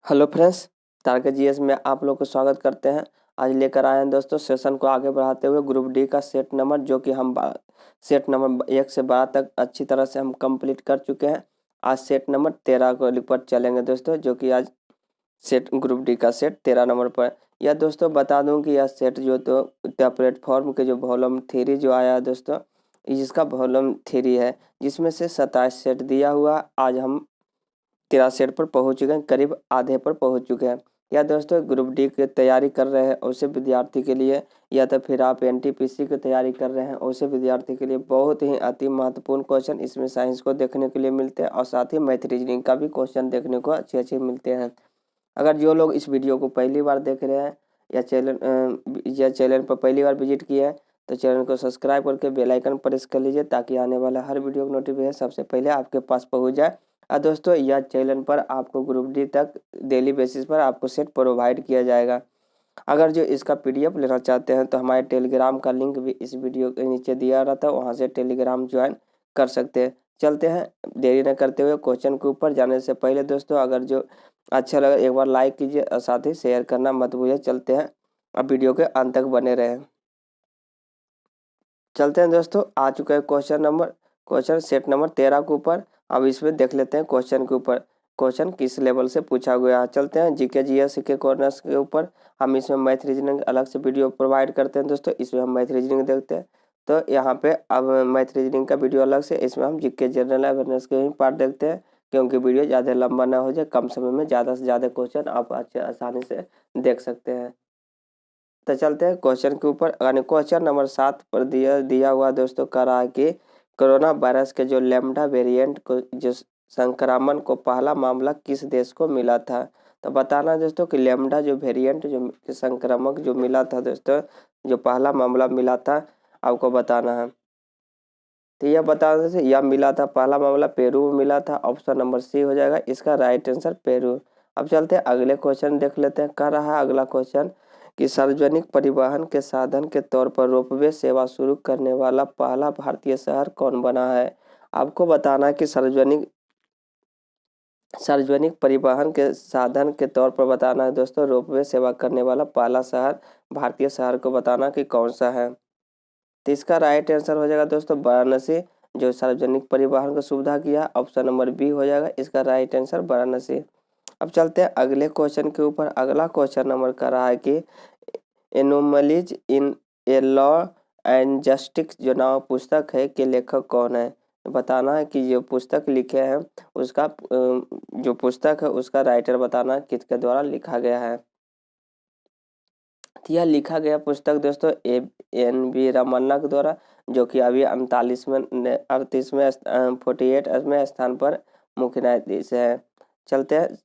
Hello friends, target GS में आप लोग को स्वागत करते हैं। आज लेकर आए हैं दोस्तों सेशन को आगे बढ़ाते हुए ग्रुप डी का सेट नंबर, जो कि हम सेट नंबर 1 से 12 तक अच्छी तरह से हम कंप्लीट कर चुके हैं। आज सेट नंबर 13 को पर चलेंगे दोस्तों, जो कि आज सेट ग्रुप डी का सेट 13 नंबर पर। यह दोस्तों बता दूं कि यह सेट जो तो प्लेटफॉर्म के जो वॉल्यूम 3 जो आया है दोस्तों, जिसका वॉल्यूम 3 है, जिसमें से 27 सेट दिया हुआ। आज हम 13 सेट पर पहुंच चुके हैं, करीब आधे पर पहुंच चुके हैं। या दोस्तों ग्रुप डी की तैयारी कर रहे हैं उसे विद्यार्थी के लिए, या तो फिर आप एनटीपीसी की तैयारी कर रहे हैं उसे विद्यार्थी के लिए बहुत ही अति महत्वपूर्ण क्वेश्चन इसमें साइंस को देखने के लिए मिलते हैं, और साथ ही मैथ रीजनिंग का भी क्वेश्चन देखने को अच्छे अच्छे मिलते हैं। अगर जो लोग इस वीडियो को पहली बार देख रहे हैं या चैनल पर पहली बार विजिट किया है, तो चैनल को सब्सक्राइब करके बेल आइकन प्रेस कर लीजिए, ताकि आने वाला हर वीडियो का नोटिफिकेशन सबसे पहले आपके पास पहुंच जाए। और दोस्तों यह चैनल पर आपको ग्रुप डी तक डेली बेसिस पर आपको सेट प्रोवाइड किया जाएगा। अगर जो इसका पीडीएफ लेना चाहते हैं तो हमारे टेलीग्राम का लिंक भी इस वीडियो के नीचे दिया रहता है, वहाँ से टेलीग्राम ज्वाइन कर सकते हैं। चलते हैं, देरी न करते हुए क्वेश्चन के ऊपर जाने से पहले दोस्तों, अगर जो अच्छा लगा एक बार लाइक कीजिए और साथ ही शेयर करना मत भूलिए। चलते हैं, अब वीडियो के अंत तक बने रहें। चलते हैं दोस्तों, आ चुका है क्वेश्चन सेट नंबर 13 के ऊपर। अब इसमें देख लेते हैं क्वेश्चन के ऊपर क्वेश्चन किस लेवल से पूछा गया है। चलते हैं जीके जीएस के कॉर्नर्स के ऊपर। हम इसमें मैथ रीजनिंग अलग से वीडियो प्रोवाइड करते हैं दोस्तों, इसमें हम मैथ रीजनिंग देखते हैं। तो यहाँ पे अब मैथ रीजनिंग का वीडियो अलग से, इसमें हम जीके जनरल अवेयरनेस के ही पार्ट देखते हैं, क्योंकि वीडियो ज़्यादा लंबा ना हो जाए, कम समय में ज़्यादा से ज़्यादा क्वेश्चन आप अच्छे आसानी से देख सकते हैं। तो चलते हैं क्वेश्चन के ऊपर। यानी क्वेश्चन नंबर 7 पर दिया हुआ दोस्तों कह रहा है कि कोरोना वायरस के जो लैम्डा वेरिएंट को जो संक्रमण को पहला मामला किस देश को मिला था। तो बताना दोस्तों कि लैम्डा जो वेरिएंट जो संक्रामक जो मिला था दोस्तों, जो पहला मामला मिला था, आपको बताना है। तो यह बताने से यह मिला था पहला मामला पेरू में मिला था। ऑप्शन नंबर सी हो जाएगा इसका राइट आंसर, पेरू। अब चलते हैं अगले क्वेश्चन देख लेते हैं। कह रहा है अगला क्वेश्चन कि सार्वजनिक परिवहन के साधन के तौर पर रोपवे सेवा शुरू करने वाला पहला भारतीय शहर कौन बना है। आपको बताना है कि सार्वजनिक परिवहन के साधन के तौर पर बताना है दोस्तों, रोपवे सेवा करने वाला पहला शहर भारतीय शहर को बताना कि कौन सा है। तो इसका राइट आंसर हो जाएगा दोस्तों वाराणसी, जो सार्वजनिक परिवहन को सुविधा किया। ऑप्शन नंबर बी हो जाएगा इसका राइट आंसर, वाराणसी। अब चलते हैं अगले क्वेश्चन के ऊपर। अगला क्वेश्चन नंबर कर रहा है कि anomalies in a law and justice जो नाम पुस्तक है के लेखक कौन है। बताना है कि जो पुस्तक लिखे हैं उसका जो पुस्तक है उसका राइटर बताना किसके द्वारा लिखा गया है। यह लिखा गया पुस्तक दोस्तों एन बी रमन्ना के द्वारा, जो कि अभी 38वें 48वें स्थान पर मुख्य न्यायाधीश है। चलते हैं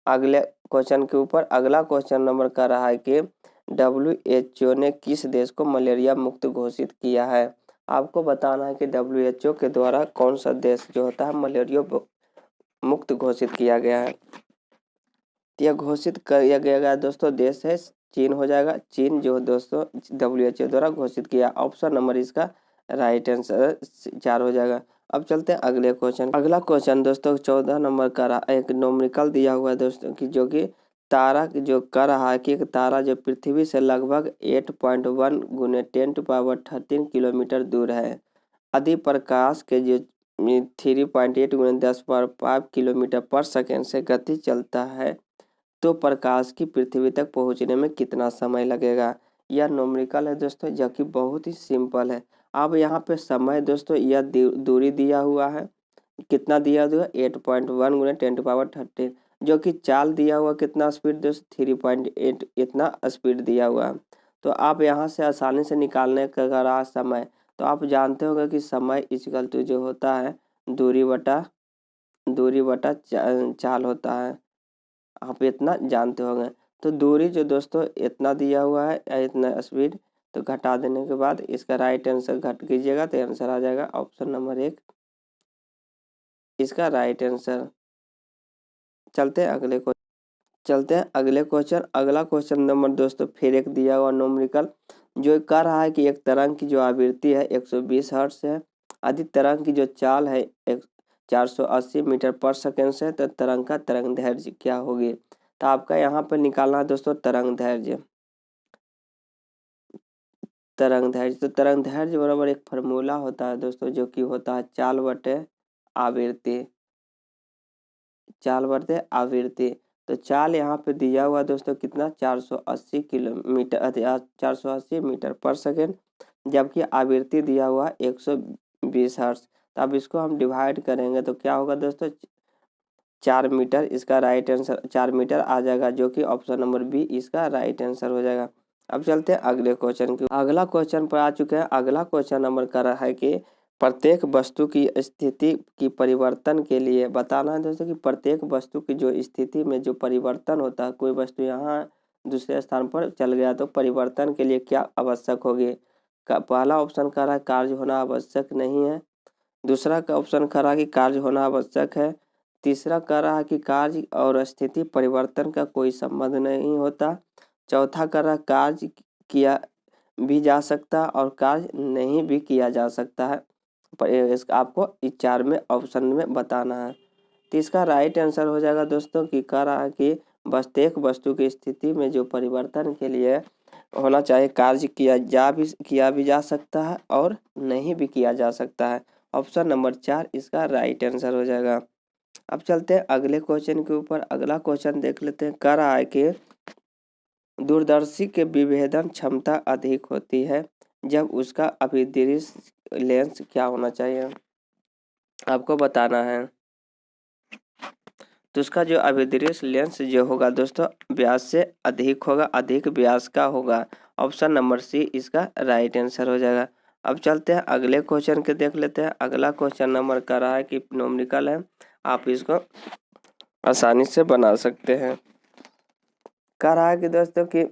अगले क्वेश्चन के ऊपर। अगला क्वेश्चन नंबर कर रहा है कि WHO ने किस देश को मलेरिया मुक्त घोषित किया है। आपको बताना है कि WHO के द्वारा कौन सा देश जो होता है मलेरिया मुक्त घोषित किया गया है। यह घोषित किया गया दोस्तों देश है चीन हो जाएगा। चीन जो दोस्तों WHO द्वारा घोषित किया। ऑप्शन नंबर इसका राइट आंसर 4 हो जाएगा। अब चलते हैं अगले क्वेश्चन। अगला क्वेश्चन दोस्तों 14 नंबर का एक न्यूमेरिकल दिया हुआ है दोस्तों की, जो कि तारा जो कर रहा है कि एक तारा जो पृथ्वी से लगभग 8.1 गुने 10⁻13 किलोमीटर दूर है, यदि प्रकाश के जो 3.8 गुने 10⁵ किलोमीटर पर सेकेंड से गति चलता है, तो प्रकाश की पृथ्वी तक पहुंचने में कितना समय लगेगा। यह न्यूमेरिकल है दोस्तों, जो कि बहुत ही सिंपल है। अब यहाँ पे समय दोस्तों यह दूरी दिया हुआ है, कितना दिया हुआ है 8.1 गुने 10⁻13, जो कि चाल दिया हुआ कितना स्पीड दोस्तों 3.8 इतना स्पीड दिया हुआ है। तो आप यहाँ से आसानी से निकालने का रहा समय, तो आप जानते होंगे कि समय इक्वल टू जो होता है दूरी बटा चाल होता है, आप इतना जानते होंगे। तो दूरी जो दोस्तों इतना दिया हुआ है इतना स्पीड, तो घटा देने के बाद इसका राइट आंसर घट कीजिएगा तो आंसर आ जाएगा ऑप्शन नंबर 1 इसका राइट आंसर। चलते हैं अगले क्वेश्चन। अगला क्वेश्चन नंबर दोस्तों फिर एक दिया हुआ न्यूमेरिकल, जो कह रहा है कि एक तरंग की जो आवृत्ति है 120 हर्ट्ज है, यदि तरंग की जो चाल है 480 मीटर पर सेकेंड से, तो तरंग का तरंग दैर्ध्य क्या होगी। तो आपका यहाँ पे निकालना है दोस्तों तरंग दैर्ध्य। तरंग दैर्ध्य, तो तरंग दैर्ध्य बराबर एक फार्मूला होता है दोस्तों, जो कि होता है चाल बटे आवृत्ति। चाल बटे आवृत्ति, तो चाल यहाँ पे दिया हुआ दोस्तों कितना 480 किलोमीटर 480 मीटर पर सेकेंड, जबकि आवृत्ति दिया हुआ 120 हर्ट्ज। तो अब इसको हम डिवाइड करेंगे तो क्या होगा दोस्तों 4 मीटर, इसका राइट आंसर 4 मीटर आ जाएगा, जो कि ऑप्शन नंबर बी इसका राइट आंसर हो जाएगा। अब चलते हैं अगले क्वेश्चन की। अगला क्वेश्चन पर आ चुके हैं। अगला क्वेश्चन नंबर कर रहा है कि प्रत्येक वस्तु की स्थिति की परिवर्तन के लिए बताना है दोस्तों कि प्रत्येक वस्तु की जो स्थिति में जो परिवर्तन होता है, कोई वस्तु यहाँ दूसरे स्थान पर चल गया तो परिवर्तन के लिए क्या आवश्यक होगी। पहला ऑप्शन कह रहा है कार्य होना आवश्यक नहीं है। दूसरा का ऑप्शन कह रहा है कि कार्य होना आवश्यक है। तीसरा कह रहा है कि कार्य और स्थिति परिवर्तन का कोई संबंध नहीं होता। चौथा कह रहा है कार्य किया भी जा सकता और कार्य नहीं भी किया जा सकता है। आपको इस 4 में ऑप्शन में बताना है। तो इसका राइट आंसर हो जाएगा दोस्तों कि कह रहा है कि प्रत्येक वस्तु की स्थिति में जो परिवर्तन के लिए होना चाहिए, कार्य किया भी जा सकता है और नहीं भी किया जा सकता है। ऑप्शन नंबर 4 इसका राइट आंसर हो जाएगा। अब चलते हैं अगले क्वेश्चन के ऊपर। अगला क्वेश्चन देख लेते हैं। कह रहा है कि दूरदर्शी के विभेदन क्षमता अधिक होती है जब उसका अभिदृश्य लेंस क्या होना चाहिए, आपको बताना है। तो उसका जो अभिदृश्य लेंस जो होगा दोस्तों व्यास से अधिक होगा, अधिक व्यास का होगा। ऑप्शन नंबर सी इसका राइट आंसर हो जाएगा। अब चलते हैं अगले क्वेश्चन के देख लेते हैं। अगला क्वेश्चन नंबर कर रहा है कि न्यूमेरिकल है, आप इसको आसानी से बना सकते हैं। कह रहा है कि दोस्तों कि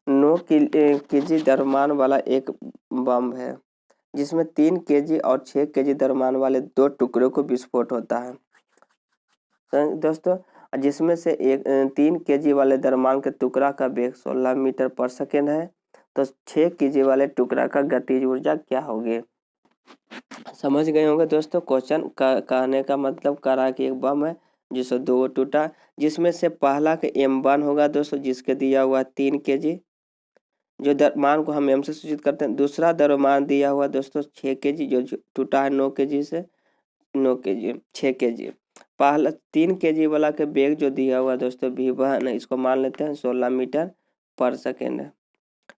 9 केजी द्रव्यमान वाला एक बम है जिसमें 3 केजी और 6 केजी द्रव्यमान वाले 2 टुकड़ों को विस्फोट होता है। तो दोस्तों जिसमें से 3 केजी वाले द्रव्यमान के टुकड़ा का वेग 16 मीटर पर सेकेंड है, तो 6 केजी वाले टुकड़ा का गतिज ऊर्जा क्या होगी। समझ गए होंगे दोस्तों। क्वेश्चन कहने का मतलब कह रहा है कि एक बम है जिससे 2 टूटा, जिसमें से पहला के M1 होगा दोस्तों, जिसके दिया हुआ 3 केजी, जो द्रव्यमान को हम M से सूचित करते हैं। दूसरा द्रव्यमान दिया हुआ दोस्तों 6 केजी, जो टूटा है 9 केजी से, 9 केजी 6 केजी। पहला 3 केजी वाला के वेग जो दिया हुआ दोस्तों V1, इसको मान लेते हैं 16 मीटर पर सेकेंड है।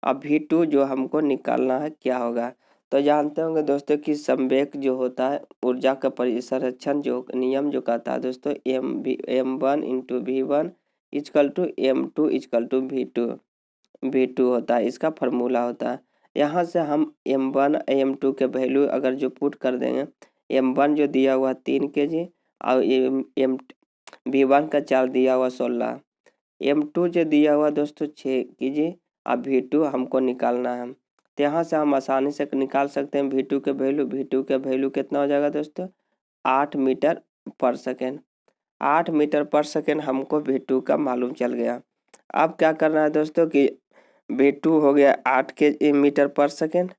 अब V2 जो हमको निकालना है क्या होगा। तो जानते होंगे दोस्तों कि संवेग जो होता है ऊर्जा का परिसंरक्षण जो नियम जो कहता है दोस्तों M1 into V1 equal to M2 equal to V2 होता है, इसका फार्मूला होता है। यहाँ से हम M1 M2 के वैल्यू अगर जो पुट कर देंगे, M1 जो दिया हुआ 3 केजी और V1 का चार्ज दिया हुआ 16, M2 जो दिया हुआ दोस्तों 6 केजी, अब V2 हमको निकालना है। तो यहाँ से हम आसानी से निकाल सकते हैं V2 के वैल्यू कितना हो जाएगा दोस्तों 8 मीटर पर सेकेंड। 8 मीटर पर सेकेंड हमको V2 का मालूम चल गया। अब क्या करना है दोस्तों कि V2 हो गया 8 मीटर पर सेकेंड,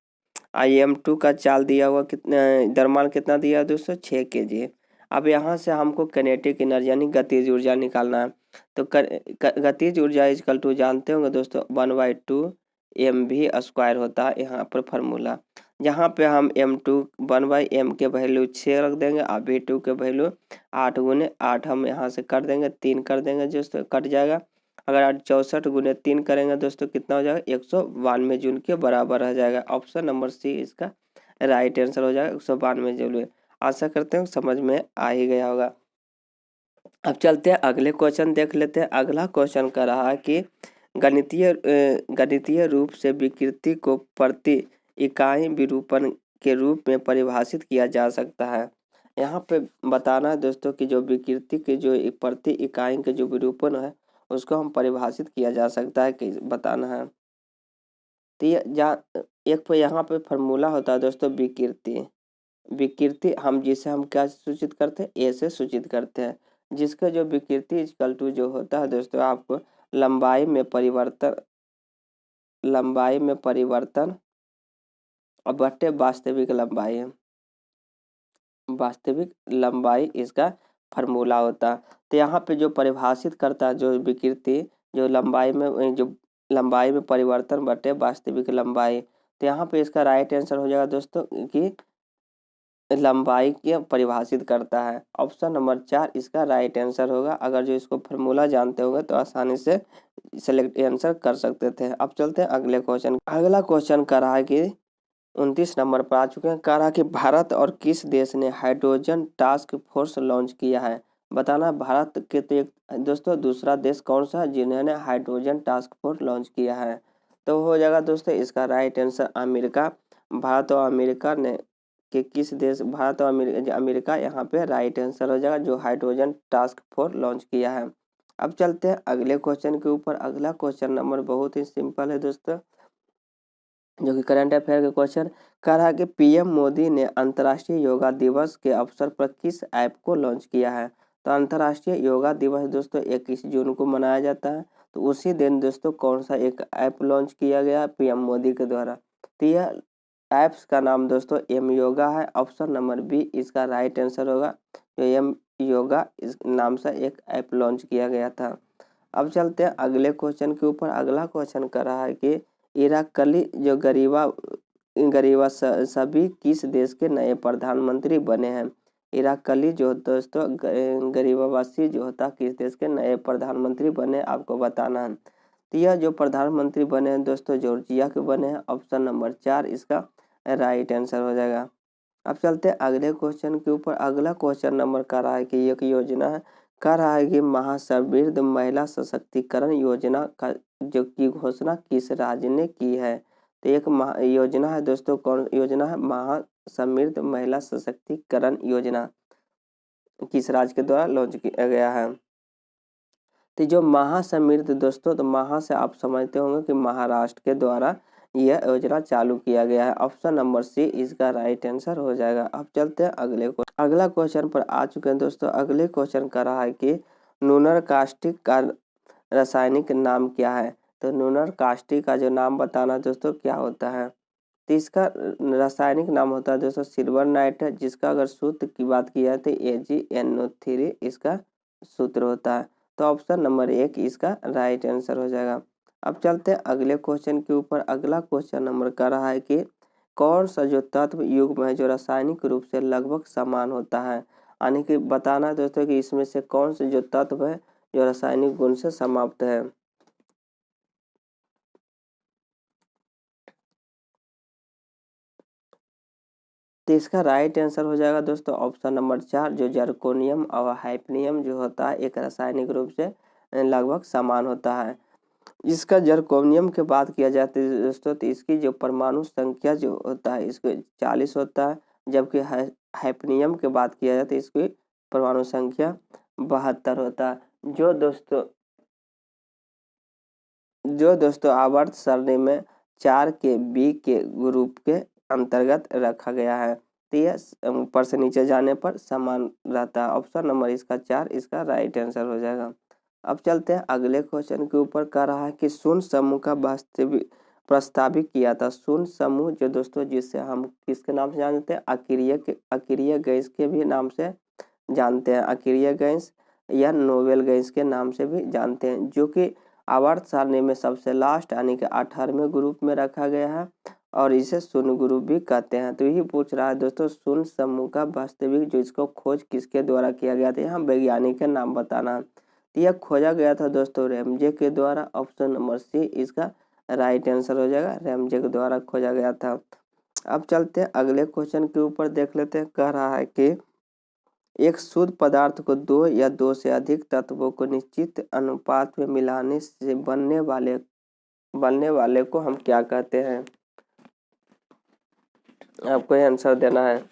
M2 का चाल दिया हुआ कितना द्रव्यमान कितना दिया दोस्तों 6 केजी। अब यहाँ से हमको किनेटिक एनर्जी यानी गतिज ऊर्जा निकालना है। तो गतिज ऊर्जा इजकल टू जानते होंगे दोस्तों 1/2 mv² होता है यहाँ पर फार्मूला। जहाँ पे हम M2 1/m के वैल्यू 6 रख देंगे और V2 के वैल्यू 8 गुने 8 हम यहाँ से कर देंगे, 3 कर देंगे दोस्तों, कट जाएगा। अगर 64 गुने 3 करेंगे दोस्तों कितना हो जाएगा 192 जूल के बराबर रह जाएगा। ऑप्शन नंबर सी इसका राइट आंसर हो जाएगा 192 जूल। आशा करते हैं समझ में आ ही गया होगा। अब चलते हैं अगले क्वेश्चन देख लेते हैं। अगला क्वेश्चन कर रहा है कि गणितीय रूप से विकृति को प्रति इकाई विरूपण के रूप में परिभाषित किया जा सकता है। यहाँ पे बताना है दोस्तों कि जो विकृति के जो प्रति इकाई के जो विरूपण है उसको हम परिभाषित किया जा सकता है कि बताना है। तो एक पे यहाँ पे फार्मूला होता है दोस्तों विकृति हम जिसे हम क्या सूचित करते हैं ए से सूचित करते हैं, जिसका जो विकृति इक्वल टू जो होता है दोस्तों आपको लंबाई में परिवर्तन और बटे वास्तविक लंबाई इसका फार्मूला होता है। तो यहाँ पे जो परिभाषित करता है जो विकृति जो लंबाई में परिवर्तन बटे वास्तविक लंबाई, तो यहाँ पे इसका राइट आंसर हो जाएगा दोस्तों कि लंबाई की परिभाषित करता है। ऑप्शन नंबर 4 इसका राइट आंसर होगा। अगर जो इसको फार्मूला जानते होंगे तो आसानी से सेलेक्ट आंसर कर सकते थे। अब चलते हैं अगले क्वेश्चन। अगला क्वेश्चन कर रहा है कि 29 नंबर पर आ चुके हैं। कह रहा कि भारत और किस देश ने हाइड्रोजन टास्क फोर्स लॉन्च किया है। बताना भारत के तो एक दोस्तों दूसरा देश कौन सा है जिन्होंने हाइड्रोजन टास्क फोर्स लॉन्च किया है, तो हो जाएगा दोस्तों इसका राइट आंसर अमेरिका। भारत और अमेरिका ने कि किस देश भारत और अमेरिका यहाँ पे राइट आंसर हो जाएगा जो हाइड्रोजन टास्क फोर्स लॉन्च किया है। अब चलते हैं अगले क्वेश्चन के ऊपर। अगला क्वेश्चन नंबर बहुत ही सिंपल है दोस्तों, जो कि करंट अफेयर के क्वेश्चन। कह रहा है कि पीएम मोदी ने अंतर्राष्ट्रीय योगा दिवस के अवसर पर किस ऐप को लॉन्च किया है। तो अंतर्राष्ट्रीय योगा दिवस दोस्तों 21 जून को मनाया जाता है, तो उसी दिन दोस्तों कौन सा एक ऐप लॉन्च किया गया पीएम मोदी के द्वारा। तो यह ऐप्स का नाम दोस्तों एम योगा है। ऑप्शन नंबर बी इसका राइट आंसर होगा। जो एम योगा इस नाम से एक ऐप लॉन्च किया गया था। अब चलते हैं अगले क्वेश्चन के ऊपर। अगला क्वेश्चन कर रहा है कि इराकली जो गरीबा सभी किस देश के नए प्रधानमंत्री बने हैं। इराकली जो दोस्तों गरीबावासी जो होता किस देश के नए प्रधानमंत्री बने आपको बताना है। तो यह जो प्रधानमंत्री बने हैं दोस्तों जॉर्जिया के बने हैं। ऑप्शन नंबर 4 इसका राइट आंसर हो जाएगा। अब चलते हैं अगले क्वेश्चन के ऊपर। अगला क्वेश्चन नंबर कर रहा है कि एक योजना है, कह रहा है कि महासमृद्ध महिला सशक्तिकरण योजना का जो की घोषणा किस राज्य ने की है। तो एक योजना है दोस्तों, कौन योजना है, महासमृद्ध महिला सशक्तिकरण योजना किस राज्य के द्वारा लॉन्च किया गया है। तो जो महासमृद्ध दोस्तों, तो महा से आप समझते होंगे कि महाराष्ट्र के द्वारा यह योजना चालू किया गया है। ऑप्शन नंबर सी इसका राइट आंसर हो जाएगा। अब चलते हैं अगला क्वेश्चन पर आ चुके हैं दोस्तों। अगले क्वेश्चन कर रहा है कि नूनर कास्टिक का रासायनिक नाम क्या है। तो नूनर कास्टिक का जो नाम बताना दोस्तों क्या होता है। तो इसका रासायनिक नाम होता है दोस्तों सिल्वर नाइट है, जिसका अगर सूत्र की बात की जाए तो AgNO3 इसका सूत्र होता है। तो ऑप्शन नंबर 1 इसका राइट आंसर हो जाएगा। अब चलते हैं अगले क्वेश्चन के ऊपर। अगला क्वेश्चन नंबर कर रहा है कि कौन सा जो तत्व युग्म है जो रासायनिक रूप से लगभग समान होता है। यानी कि बताना दोस्तों कि इसमें से कौन से जो तत्व है जो रासायनिक गुण से समाप्त है। तो इसका राइट आंसर हो जाएगा दोस्तों ऑप्शन नंबर 4 जो जर्कोनियम और हाइफनियम जो होता है एक रासायनिक रूप से लगभग समान होता है। इसका जर्कोनियम की बात किया जाती है दोस्तों, तो इसकी जो परमाणु संख्या जो होता है इसको 40 होता है, जबकि हाइफनियम की बात किया जाए तो इसकी परमाणु संख्या 72 होता है। जो दोस्तों आवर्त सारणी में 4 के बी के ग्रुप के अंतर्गत रखा गया है। तो यह ऊपर से नीचे जाने पर समान रहता है। ऑप्शन नंबर इसका 4 इसका राइट आंसर हो जाएगा। अब चलते हैं अगले क्वेश्चन के ऊपर। कह रहा है कि शून्य समूह का वास्तविक प्रस्तावित किया था। शून्य समूह जो दोस्तों जिससे हम किसके नाम से जानते हैं, अक्रिय गैस के भी नाम से जानते हैं, अक्रिय गैस या नोबेल गैस के नाम से भी जानते हैं, जो कि आवर्त सारणी में सबसे लास्ट यानी कि 18वें ग्रुप में रखा गया है और इसे शून्य ग्रुप भी कहते हैं। तो यही पूछ रहा है दोस्तों शून्य समूह का वास्तविक जो इसको खोज किसके द्वारा किया गया था, यहाँ वैज्ञानिक का नाम बताना। तो यह खोजा गया था दोस्तों रैमजे के द्वारा। ऑप्शन नंबर सी इसका राइट आंसर हो जाएगा, रैमजे के द्वारा खोजा गया था। अब चलते हैं अगले क्वेश्चन के ऊपर देख लेते हैं। कह रहा है कि एक शुद्ध पदार्थ को 2 या 2 से अधिक तत्वों को निश्चित अनुपात में मिलाने से बनने वाले को हम क्या कहते हैं। आपको ये आंसर देना है।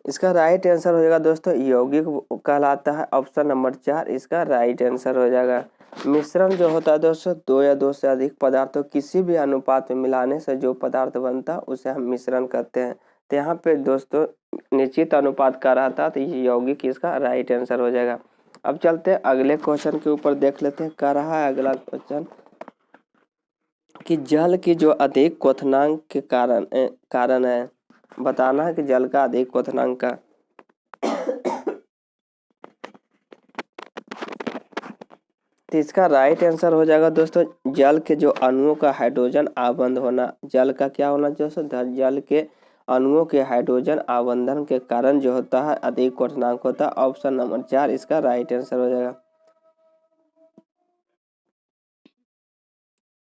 इसका राइट आंसर हो जाएगा दोस्तों यौगिक कहलाता है। ऑप्शन नंबर 4 इसका राइट आंसर हो जाएगा। मिश्रण जो होता है दोस्तों 2 या 2 से अधिक पदार्थों किसी भी अनुपात में मिलाने से जो पदार्थ बनता है उसे हम मिश्रण कहते हैं। तो यहाँ पे दोस्तों निश्चित अनुपात का रहा था, तो ये यौगिक इसका राइट आंसर हो जाएगा। अब चलते हैं अगले क्वेश्चन के ऊपर देख लेते हैं। कह रहा है अगला क्वेश्चन कि जल की जो अधिक क्वथनांक के कारण है, बताना है कि जल का अधिक क्वथनांक का। तो इसका राइट आंसर हो जाएगा दोस्तों जल के जो अणुओं का हाइड्रोजन आबंध होना। जल का क्या होना दोस्तों, जल के अणुओं के हाइड्रोजन आबंधन के कारण जो होता है अधिक क्वथनांक होता है। ऑप्शन नंबर 4 इसका राइट आंसर हो जाएगा।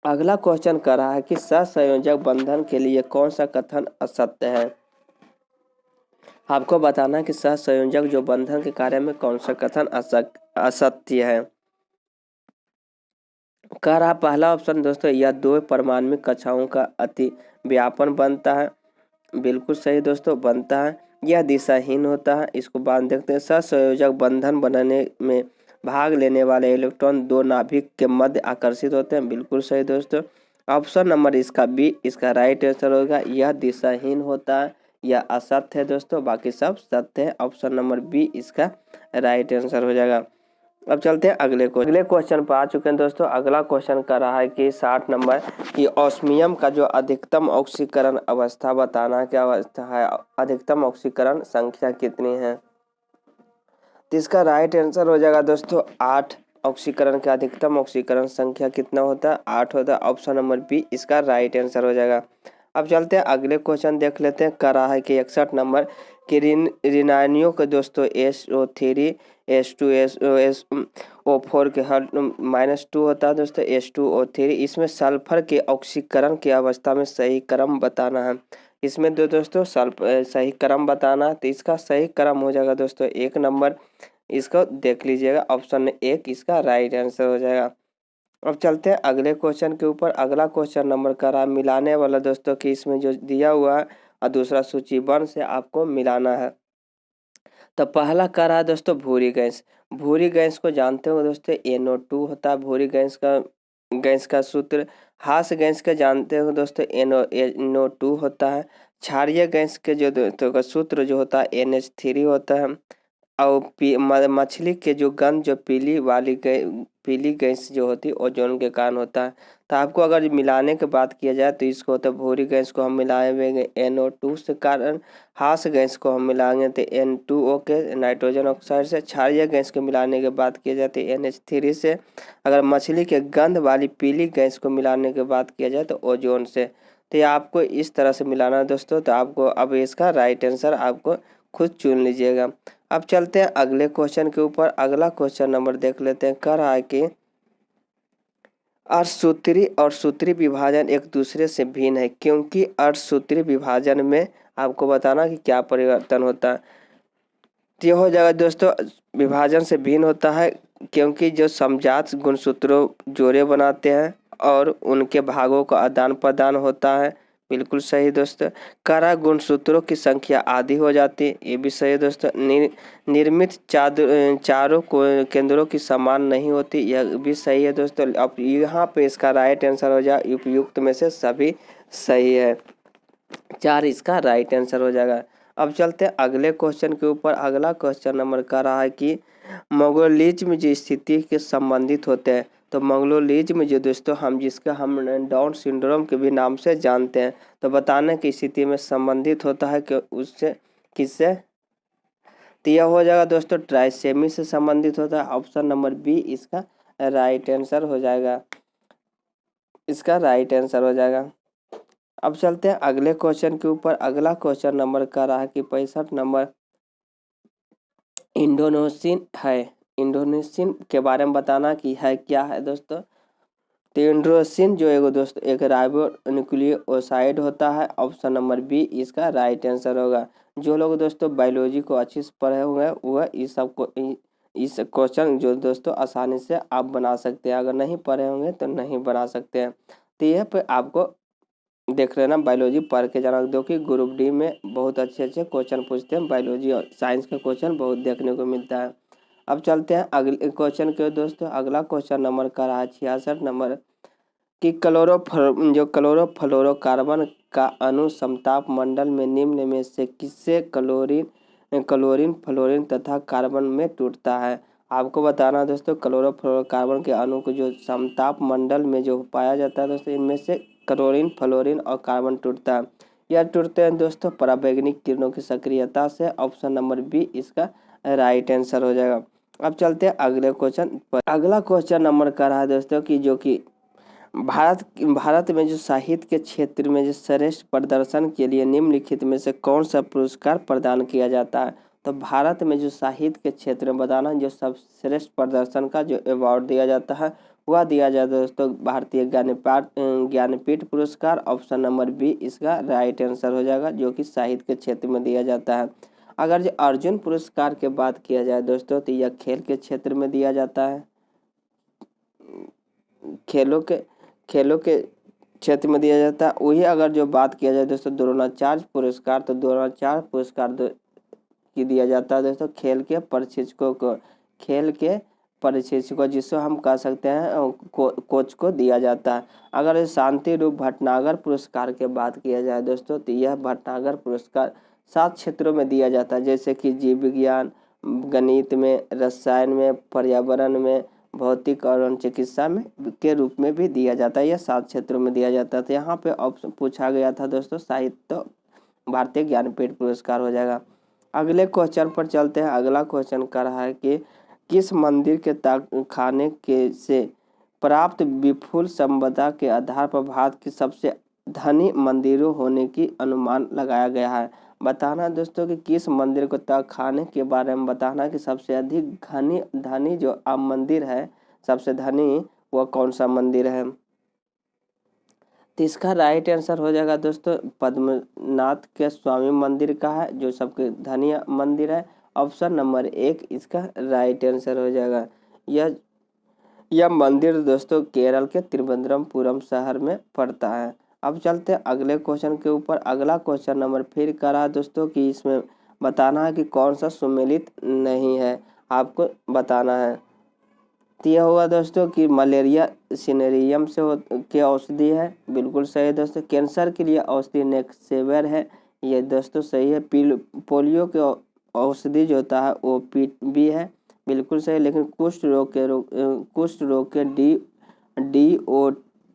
अगला क्वेश्चन कर रहा है कि सहसंयोजक बंधन के लिए कौन सा कथन असत्य है। आपको बताना है कि सहसंयोजक जो बंधन के कार्य में कौन सा कथन असत्य है। कह रहा पहला ऑप्शन दोस्तों, यह दो परमाणु कक्षाओं का अति व्यापन बनता है। बिल्कुल सही दोस्तों, बनता है। यह दिशाहीन होता है। इसको बाद देखते हैं। सहसंयोजक बंधन बनाने में भाग लेने वाले इलेक्ट्रॉन दो नाभिक के मध्य आकर्षित होते हैं। बिल्कुल सही दोस्तों। ऑप्शन नंबर इसका बी इसका राइट आंसर होगा। यह दिशाहीन होता है। यह असत्य है दोस्तों, बाकी सब सत्य है। ऑप्शन नंबर बी इसका राइट आंसर हो जाएगा। अब चलते हैं अगले क्वेश्चन पर आ चुके हैं दोस्तों। अगला क्वेश्चन कर रहा है कि 60 नंबर कि ऑस्मियम का जो अधिकतम ऑक्सीकरण अवस्था बताना क्या अवस्था है, अधिकतम ऑक्सीकरण संख्या कितनी है। तो इसका राइट आंसर हो जाएगा दोस्तों 8। ऑक्सीकरण का अधिकतम ऑक्सीकरण संख्या कितना होता है, 8 होता है। ऑप्शन नंबर बी इसका राइट आंसर हो जाएगा। अब चलते हैं अगले क्वेश्चन देख लेते हैं। कर रहा है कि 61 नंबर कि ऋणायनियों के दोस्तों SO3 H2SO4 के हर -2 होता है दोस्तों H2O3। इसमें सल्फर के ऑक्सीकरण की अवस्था में सही क्रम बताना है। इसमें दोस्तों सही क्रम बताना है। तो इसका सही क्रम हो जाएगा दोस्तों 1 नंबर। इसको देख लीजिएगा, ऑप्शन 1 इसका राइट आंसर हो जाएगा। अब चलते हैं अगले क्वेश्चन के ऊपर। अगला क्वेश्चन नंबर का रहा मिलाने वाला दोस्तों कि इसमें जो दिया हुआ है और दूसरा सूचीबद्ध से आपको मिलाना है। तो पहला कर रहा है दोस्तों भूरी गैस। भूरी गैस को जानते हो दोस्तों NO2 होता है भूरी गैस का सूत्र। हास गैस का जानते हो दोस्तों NO2 होता है। क्षारीय गैस के जो दोस्तों का सूत्र जो होता है NH3 होता है। और मछली के जो गंध जो पीली गैस जो होती है ओजोन के कारण होता है। तो आपको अगर मिलाने की बात किया जाए तो इसको होता है भूरी गैस को हम मिलाएंगे NO2 से कारण। हास गैस को हम मिलाएंगे तो N2O के नाइट्रोजन ऑक्साइड से। क्षारीय गैस को मिलाने की बात की जाती है NH3 से। अगर मछली के गंध वाली पीली गैस को मिलाने की बात किया जाए तो ओजोन से। तो ये आपको इस तरह से मिलाना है दोस्तों। तो आपको अब इसका राइट आंसर आपको खुद चुन लीजिएगा। अब चलते हैं अगले क्वेश्चन के ऊपर। अगला क्वेश्चन नंबर देख लेते हैं। कह रहा है कि अर्धसूत्री और सूत्री विभाजन एक दूसरे से भिन्न है क्योंकि अर्धसूत्री विभाजन में आपको बताना कि क्या परिवर्तन होता है। तो यह हो जाएगा दोस्तों विभाजन से भिन्न होता है क्योंकि जो समजात गुणसूत्रों जोड़े बनाते हैं और उनके भागों का आदान प्रदान होता है। बिल्कुल सही दोस्तों। करा गुणसूत्रों की संख्या आधी हो जाती है, ये भी सही दोस्तों। निर्मित चारों केंद्रों की समान नहीं होती, यह भी सही है दोस्तों। अब यहाँ पे इसका राइट आंसर हो जाए उपयुक्त में से सभी सही है, 4 इसका राइट आंसर हो जाएगा। अब चलते हैं अगले क्वेश्चन के ऊपर। अगला क्वेश्चन नंबर का रहा है कि मंगोलिज्म जो स्थिति के संबंधित होते हैं। तो मंगोलिज्म जो दोस्तों हम डाउन सिंड्रोम के भी नाम से जानते हैं। तो बताने की स्थिति में संबंधित होता है कि उससे किससे। तो यह हो जाएगा दोस्तों ट्राइसेमी से संबंधित होता है। ऑप्शन नंबर बी इसका राइट आंसर हो जाएगा, इसका राइट आंसर हो जाएगा। अब चलते हैं अगले क्वेश्चन के ऊपर। अगला क्वेश्चन नंबर का रहा है कि 65 नंबर इंडोनेशियन है। इंडोनेशियन के बारे में बताना कि है क्या है दोस्तों। तो इंडोनेशियन जो है दोस्तों एक राइबो न्यूक्लियोसाइड होता है। ऑप्शन नंबर बी इसका राइट आंसर होगा। जो लोग दोस्तों बायोलॉजी को अच्छे से पढ़े हुए हैं वह इस क्वेश्चन जो दोस्तों आसानी से आप बना सकते हैं। अगर नहीं पढ़े होंगे तो नहीं बना सकते हैं। तो यह पे आपको देख लेना, बायोलॉजी पढ़ के जाना दो कि ग्रुप डी में बहुत अच्छे क्वेश्चन पूछते हैं। बायोलॉजी और साइंस का क्वेश्चन बहुत देखने को मिलता है। अब चलते हैं अगले क्वेश्चन के दोस्तों। अगला क्वेश्चन नंबर का रहा है 66 नंबर कि क्लोरोफ्लोरोकार्बन का अणु समताप मंडल में निम्न में से किससे क्लोरीन फ्लोरीन तथा कार्बन में टूटता है। आपको बताना दोस्तों क्लोरोफ्लोरोकार्बन के अणु को जो समताप मंडल में जो पाया जाता है दोस्तों इनमें से क्लोरीन, फ्लोरीन और कार्बन टूटता है। यह टूटते हैं दोस्तों पराबैंगनी किरणों की सक्रियता से। ऑप्शन नंबर बी इसका राइट आंसर हो जाएगा। अब चलते हैं अगले क्वेश्चन पर। अगला क्वेश्चन नंबर का रहा है दोस्तों कि जो कि भारत में जो साहित्य के क्षेत्र में जो श्रेष्ठ प्रदर्शन के लिए निम्नलिखित में से कौन सा पुरस्कार प्रदान किया जाता है। तो भारत में जो साहित्य के क्षेत्र में बताना जो सब श्रेष्ठ प्रदर्शन का जो अवार्ड दिया जाता है वह दिया जाता है दोस्तों भारतीय ज्ञानपीठ पुरस्कार। ऑप्शन नंबर बी इसका राइट आंसर हो जाएगा, जो कि साहित्य के क्षेत्र में दिया जाता है। अगर जो अर्जुन पुरस्कार के बात किया जाए दोस्तों तो यह खेल के क्षेत्र में दिया जाता है, खेलों के क्षेत्र में दिया जाता है। वही अगर जो बात किया जाए दोस्तों द्रोणाचार्य पुरस्कार, तो द्रोणाचार्य पुरस्कार की दिया जाता है दोस्तों खेल के प्रशिक्षकों जिसको हम कह सकते हैं कोच को दिया जाता है। अगर शांति रूप भटनागर पुरस्कार के बात किया जाए दोस्तों तो यह भटनागर पुरस्कार 7 क्षेत्रों में दिया जाता है, जैसे कि जीव विज्ञान, गणित में, रसायन में, पर्यावरण में, भौतिक और चिकित्सा में के रूप में भी दिया जाता है। यह 7 क्षेत्रों में दिया जाता है। तो यहाँ पे ऑप्शन पूछा गया था दोस्तों साहित्य भारतीय ज्ञानपीठ पुरस्कार हो जाएगा। अगले क्वेश्चन पर चलते हैं। अगला क्वेश्चन कर रहा है कि किस मंदिर के खाने के से प्राप्त विपुल संपदा के आधार पर भारत की सबसे धनी मंदिरों होने की अनुमान लगाया गया है। बताना दोस्तों कि किस मंदिर को खाने के बारे में बताना कि सबसे अधिक धनी जो मंदिर है, सबसे धनी वह कौन सा मंदिर है। तो इसका राइट आंसर हो जाएगा दोस्तों पद्मनाथ के स्वामी मंदिर का है, जो सबके धनी मंदिर है। ऑप्शन नंबर 1 इसका राइट आंसर हो जाएगा। यह मंदिर दोस्तों केरल के तिरुवनंतपुरम शहर में पड़ता है। अब चलते हैं अगले क्वेश्चन के ऊपर। अगला क्वेश्चन नंबर फिर करा दोस्तों कि इसमें बताना है कि कौन सा सुमेलित नहीं है, आपको बताना है। तो यह हुआ दोस्तों कि मलेरिया सिनेरियम के औषधि है, बिल्कुल सही है दोस्तों। कैंसर के लिए औषधि नेक्सेवेर है, यह दोस्तों सही है। पोलियो के औषधि जो होता है वो भी है, बिल्कुल सही। लेकिन कुष्ठ रोग के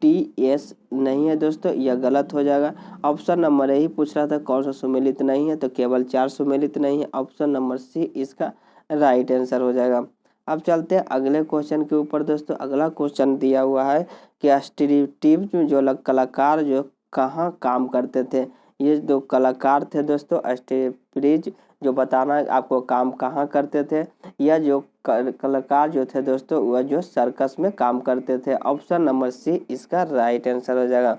DOTS नहीं है दोस्तों, यह गलत हो जाएगा। ऑप्शन नंबर यही पूछ रहा था कौन सा सुमेलित नहीं है, तो केवल 4 सुमेलित नहीं है। ऑप्शन नंबर सी इसका राइट आंसर हो जाएगा। अब चलते हैं अगले क्वेश्चन के ऊपर दोस्तों। अगला क्वेश्चन दिया हुआ है कि स्टीव जो कलाकार जो कहाँ काम करते थे। ये दो कलाकार थे दोस्तों स्टीव जो बताना आपको काम कहाँ करते थे। यह जो कलाकार जो थे दोस्तों वह जो सर्कस में काम करते थे। ऑप्शन नंबर सी इसका राइट आंसर हो जाएगा।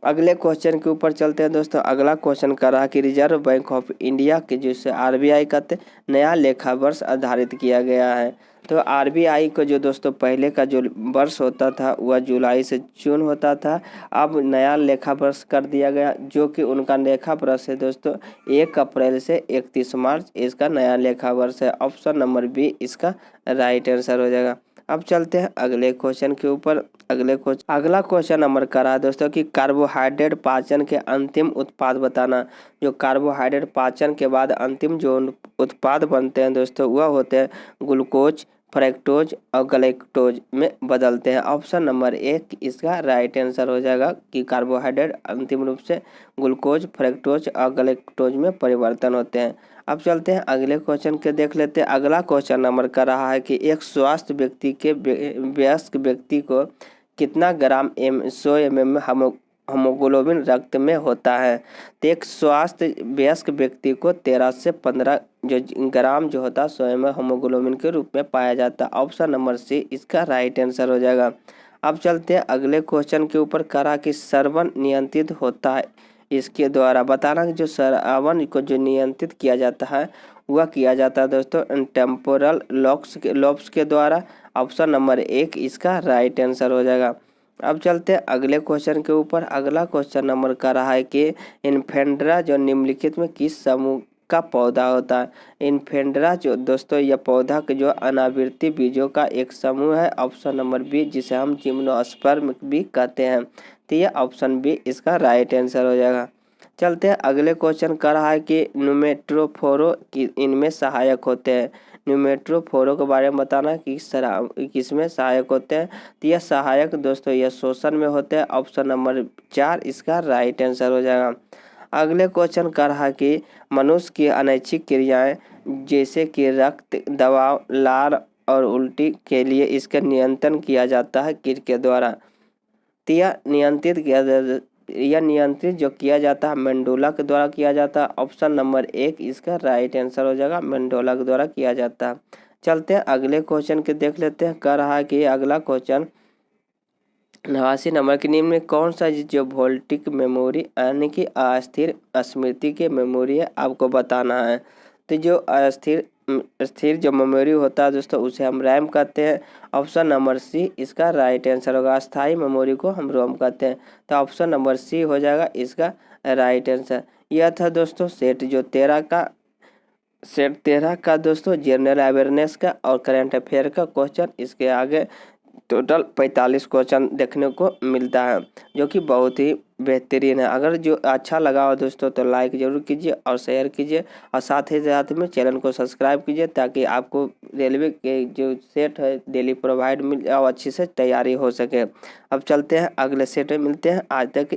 अगले क्वेश्चन के ऊपर चलते हैं दोस्तों। अगला क्वेश्चन कर रहा है कि रिजर्व बैंक ऑफ इंडिया के जिसे RBI कहते नया लेखा वर्ष आधारित किया गया है। तो RBI को जो दोस्तों पहले का जो वर्ष होता था वह जुलाई से जून होता था, अब नया लेखा वर्ष कर दिया गया, जो कि उनका लेखा वर्ष है दोस्तों 1 अप्रैल से 31 मार्च इसका नया लेखा वर्ष है। ऑप्शन नंबर बी इसका राइट आंसर हो जाएगा। अब चलते हैं अगले क्वेश्चन के ऊपर। अगला क्वेश्चन नंबर का रहा है दोस्तों कि कार्बोहाइड्रेट पाचन के अंतिम उत्पाद बताना। जो कार्बोहाइड्रेट पाचन के बाद अंतिम जो उत्पाद बनते हैं दोस्तों वह होते हैं ग्लूकोज, फ्रक्टोज और ग्लाइकोज में बदलते हैं। ऑप्शन नंबर 1 इसका राइट आंसर हो जाएगा कि कार्बोहाइड्रेट अंतिम रूप से ग्लूकोज, फ्रक्टोज और ग्लाइकोज में परिवर्तन होते हैं। अब चलते हैं अगले क्वेश्चन के देख लेते हैं। अगला क्वेश्चन नंबर का रहा है कि एक स्वस्थ व्यक्ति के वयस्क व्यक्ति को कितना ग्राम 100 ml हीमोग्लोबिन रक्त में होता है। तो एक स्वास्थ्य वयस्क व्यक्ति को 13 से 15 जो ग्राम जो होता है 100 ml हीमोग्लोबिन के रूप में पाया जाता है। ऑप्शन नंबर सी इसका राइट आंसर हो जाएगा। अब चलते हैं अगले क्वेश्चन के ऊपर। करा कि श्रवण नियंत्रित होता है इसके द्वारा बताना कि जो श्रवण को जो नियंत्रित किया जाता है वह किया जाता है दोस्तों टेम्पोरल लोब्स के द्वारा। ऑप्शन नंबर 1 इसका राइट आंसर हो जाएगा। अब चलते हैं अगले क्वेश्चन के ऊपर। अगला क्वेश्चन नंबर का रहा है कि इन्फेंड्रा जो निम्नलिखित में किस समूह का पौधा होता है। इन्फेंड्रा जो दोस्तों यह पौधा के जो अनावृति बीजों का एक समूह है। ऑप्शन नंबर बी जिसे हम जिम्नोस्पर्म भी कहते हैं। तो यह ऑप्शन बी इसका राइट आंसर हो जाएगा। चलते हैं अगले क्वेश्चन का रहा है कि न्यूमेटोफोरो की इनमें सहायक होते हैं। न्यूमेट्रोफोरों के बारे में बताना कि किसमें सहायक होते हैं। तो यह सहायक दोस्तों यह श्वसन में होते हैं। ऑप्शन नंबर 4 इसका राइट आंसर हो जाएगा। अगले क्वेश्चन कर रहा कि मनुष्य की अनैच्छिक क्रियाएं जैसे कि रक्त दबाव, लार और उल्टी के लिए इसका नियंत्रण किया जाता है किसके द्वारा। तो यह नियंत्रित जो किया जाता है मेंडोला के द्वारा किया जाता है। ऑप्शन नंबर 1 इसका राइट आंसर हो जाएगा, मेंडोला के द्वारा किया जाता है। चलते हैं अगले क्वेश्चन के देख लेते हैं। कह रहा है कि अगला क्वेश्चन 89 नंबर के निम्न में कौन सा जो वोल्टिक मेमोरी यानी कि अस्थिर स्मृति के मेमोरी है आपको बताना है। तो जो स्थिर जो मेमोरी होता है दोस्तों उसे हम रैम कहते हैं। ऑप्शन नंबर सी इसका राइट आंसर होगा। अस्थाई मेमोरी को हम रोम कहते हैं। तो ऑप्शन नंबर सी हो जाएगा इसका राइट आंसर। यह था दोस्तों सेट 13 का दोस्तों जनरल अवेयरनेस का और करंट अफेयर का क्वेश्चन। इसके आगे टोटल 45 क्वेश्चन देखने को मिलता है जो कि बहुत ही बेहतरीन है। अगर जो अच्छा लगा हो दोस्तों तो लाइक जरूर कीजिए और शेयर कीजिए और साथ ही साथ में चैनल को सब्सक्राइब कीजिए ताकि आपको रेलवे के जो सेट है डेली प्रोवाइड मिल और अच्छी से तैयारी हो सके। अब चलते हैं अगले सेट में मिलते हैं। आज तक